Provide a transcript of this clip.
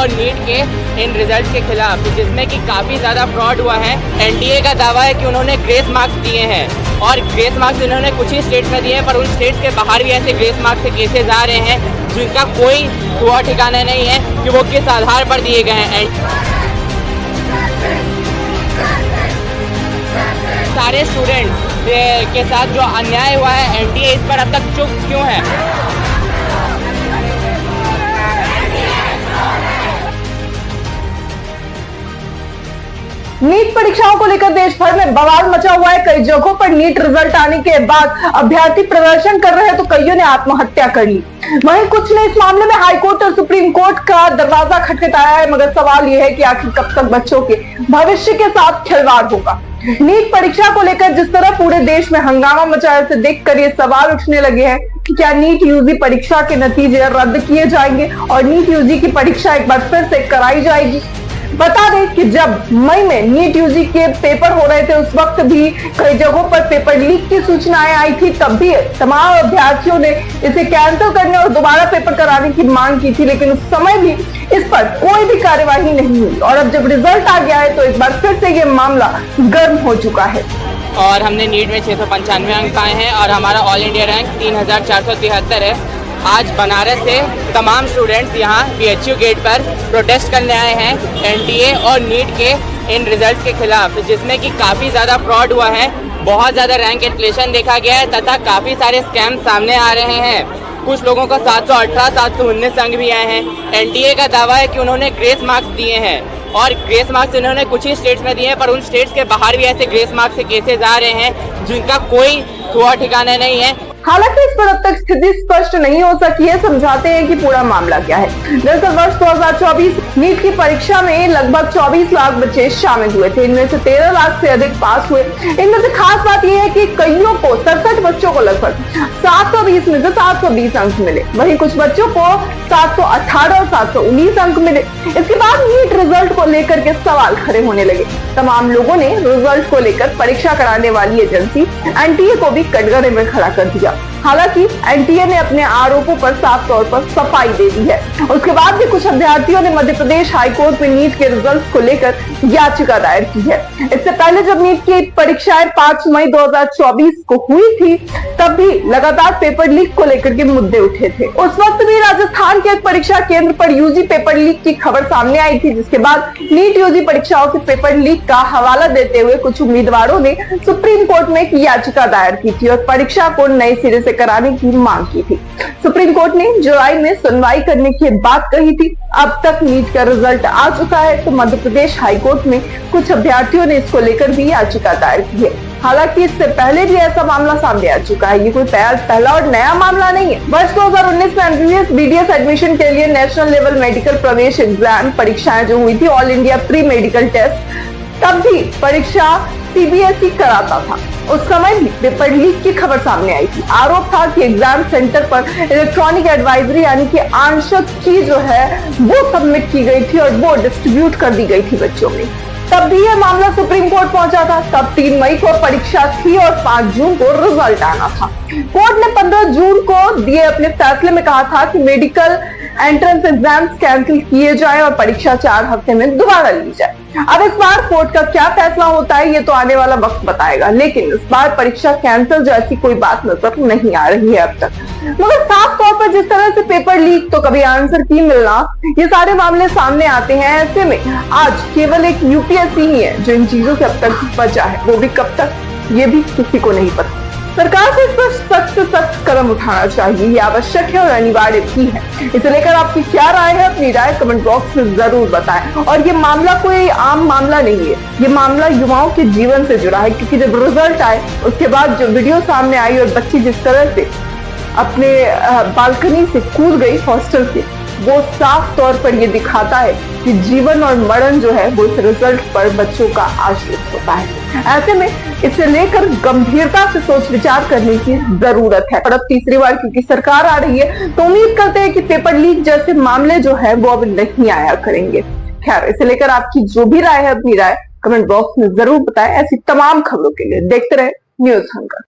और नीट के इन रिजल्ट के खिलाफ, जिसमें कि काफ़ी ज़्यादा फ्रॉड हुआ है। एनटीए का दावा है कि उन्होंने ग्रेस मार्क्स दिए हैं और ग्रेस मार्क्स उन्होंने कुछ ही स्टेट्स में दिए हैं, पर उन स्टेट्स के बाहर भी ऐसे ग्रेस मार्क्स के केसेज आ रहे हैं जिनका कोई हुआ ठिकाना नहीं है कि वो किस आधार पर दिए गए हैं। सारे स्टूडेंट के साथ जो अन्याय हुआ है, एनटीए इस पर अब तक चुप क्यों है? नीट परीक्षाओं को लेकर देश भर में बवाल मचा हुआ है। कई जगहों पर नीट रिजल्ट आने के बाद अभ्यर्थी प्रदर्शन कर रहे हैं तो कईयों ने आत्महत्या कर ली। वहीं कुछ ने इस मामले में हाई कोर्ट और सुप्रीम कोर्ट का दरवाजा खटखटाया है, मगर सवाल यह है कि आखिर कब तक बच्चों के भविष्य के साथ खिलवाड़ होगा। नीट परीक्षा को लेकर जिस तरह पूरे देश में हंगामा मचा है, उसे देखकर ये सवाल उठने लगे हैं कि क्या नीट यूजी परीक्षा के नतीजे रद्द किए जाएंगे और नीट यूजी की परीक्षा एक बार फिर से कराई जाएगी। बता दें कि जब मई में नीट यूजी के पेपर हो रहे थे, उस वक्त भी कई जगहों पर पेपर लीक की सूचनाएं आई थी। तब भी तमाम अभ्यर्थियों ने इसे कैंसिल करने और दोबारा पेपर कराने की मांग की थी, लेकिन उस समय भी इस पर कोई भी कार्यवाही नहीं हुई। और अब जब रिजल्ट आ गया है तो एक बार फिर से ये मामला गर्म हो चुका है। और हमने नीट में 695 अंक पाए हैं और हमारा ऑल इंडिया रैंक 3473 है। आज बनारस से तमाम स्टूडेंट्स यहाँ बीएचयू गेट पर प्रोटेस्ट करने आए हैं एनटीए और नीट के इन रिजल्ट के खिलाफ, जिसमें कि काफ़ी ज़्यादा फ्रॉड हुआ है, बहुत ज़्यादा रैंक इन्फ्लेशन देखा गया है तथा काफ़ी सारे स्कैम सामने आ रहे हैं। कुछ लोगों को 718, 719 अंक भी आए हैं। एनटीए का दावा है कि उन्होंने ग्रेस मार्क्स दिए हैं और ग्रेस मार्क्स उन्होंने कुछ ही स्टेट्स में दिए हैं, पर उन स्टेट्स के बाहर भी ऐसे ग्रेस मार्क्स के केसेज आ रहे हैं जिनका कोई हुआ ठिकाना नहीं है। हालांकि इस पर अब तक स्थिति स्पष्ट नहीं हो सकी है। समझाते हैं कि पूरा मामला क्या है। दरअसल वर्ष 2024 नीट की परीक्षा में लगभग 24 लाख बच्चे शामिल हुए थे। इनमें से 13 लाख से अधिक पास हुए। इनमें से खास बात यह है कि कईयों को 67 बच्चों को लगभग 720 में से 720 अंक मिले। वहीं कुछ बच्चों को 718 और 719 अंक मिले। इसके बाद नीट रिजल्ट को लेकर के सवाल खड़े होने लगे। तमाम लोगों ने रिजल्ट को लेकर परीक्षा कराने वाली एजेंसी एनटीए को भी कटघरे में खड़ा कर दिया। हालांकि एनटीए ने अपने आरोपों पर साफ तौर पर सफाई दे दी है। उसके बाद भी कुछ अभ्यर्थियों ने मध्य प्रदेश हाईकोर्ट में नीट के रिजल्ट्स को लेकर याचिका दायर की है। इससे पहले जब नीट की परीक्षाएं 5 मई 2024 को हुई थी, तब भी लगातार पेपर लीक को लेकर के मुद्दे उठे थे। उस वक्त भी राजस्थान के एक परीक्षा केंद्र पर यूजी पेपर लीक की खबर सामने आई थी, जिसके बाद नीट यूजी परीक्षाओं के पेपर लीक का हवाला देते हुए कुछ उम्मीदवारों ने सुप्रीम कोर्ट में एक याचिका दायर की थी और परीक्षा को नए सिरे से कराने की मांग की थी। सुप्रीम कोर्ट ने जुलाई में सुनवाई करने की बात कही थी। अब तक नीट का रिजल्ट आ चुका है तो मध्य प्रदेश हाईकोर्ट में कुछ अभ्यर्थियों ने इसको लेकर भी याचिका दायर की है। हालांकि इससे पहले भी ऐसा मामला सामने आ चुका है। ये कोई पहला और नया मामला नहीं है। वर्ष 2019 में एमबीबीएस बीडीएस एडमिशन के लिए नेशनल लेवल मेडिकल प्रवेश एग्जाम परीक्षाएं जो हुई थी, all India pre medical test, तब भी परीक्षा सीबीएसई कराता था। उस समय भी पेपर लीक की खबर सामने आई थी। आरोप था कि एग्जाम सेंटर पर इलेक्ट्रॉनिक एडवाइजरी यानी कि आंशिक की जो है वो सबमिट की गई थी और वो डिस्ट्रीब्यूट कर दी गई थी बच्चों में। तब भी यह मामला सुप्रीम कोर्ट पहुंचा था। तब 3 मई को परीक्षा थी और 5 जून को रिजल्ट आना था। कोर्ट ने 15 जून को दिए अपने फैसले में कहा था कि मेडिकल एंट्रेंस एग्जाम्स कैंसिल किए जाएं और परीक्षा 4 हफ्ते में दोबारा ली जाए। अब इस बार कोर्ट का क्या फैसला होता है ये तो आने वाला वक्त बताएगा, लेकिन इस बार परीक्षा कैंसिल जैसी कोई बात नजर नहीं आ रही है अब तक। मगर साफ तौर पर जिस तरह से पेपर लीक तो कभी आंसर की मिलना, ये सारे मामले सामने आते हैं। ऐसे में आज केवल एक यूपीएससी ही है जो इन चीजों से अब तक बचा है, वो भी कब तक ये भी किसी को नहीं पता। सरकार को इस पर सख्त से सख्त कदम उठाना चाहिए, ये आवश्यक है और अनिवार्य भी है। इसे लेकर आपकी क्या राय है? अपनी राय कमेंट बॉक्स में जरूर बताएं। और ये मामला कोई आम मामला नहीं है, ये मामला युवाओं के जीवन से जुड़ा है, क्योंकि जब रिजल्ट आए उसके बाद जो वीडियो सामने आई और बच्ची जिस तरह से अपने बालकनी से कूद गई हॉस्टल से, वो साफ तौर पर ये दिखाता है कि जीवन और मरण जो है वो इस रिजल्ट पर बच्चों का आश्रित होता है। ऐसे में इसे लेकर गंभीरता से सोच विचार करने की जरूरत है। और अब तीसरी बार क्योंकि सरकार आ रही है तो उम्मीद करते हैं कि पेपर लीक जैसे मामले जो है वो अब नहीं आया करेंगे। खैर, इसे लेकर आपकी जो भी राय है, अपनी राय कमेंट बॉक्स में जरूर बताएं। ऐसी तमाम खबरों के लिए देखते रहे न्यूज़ हंगर।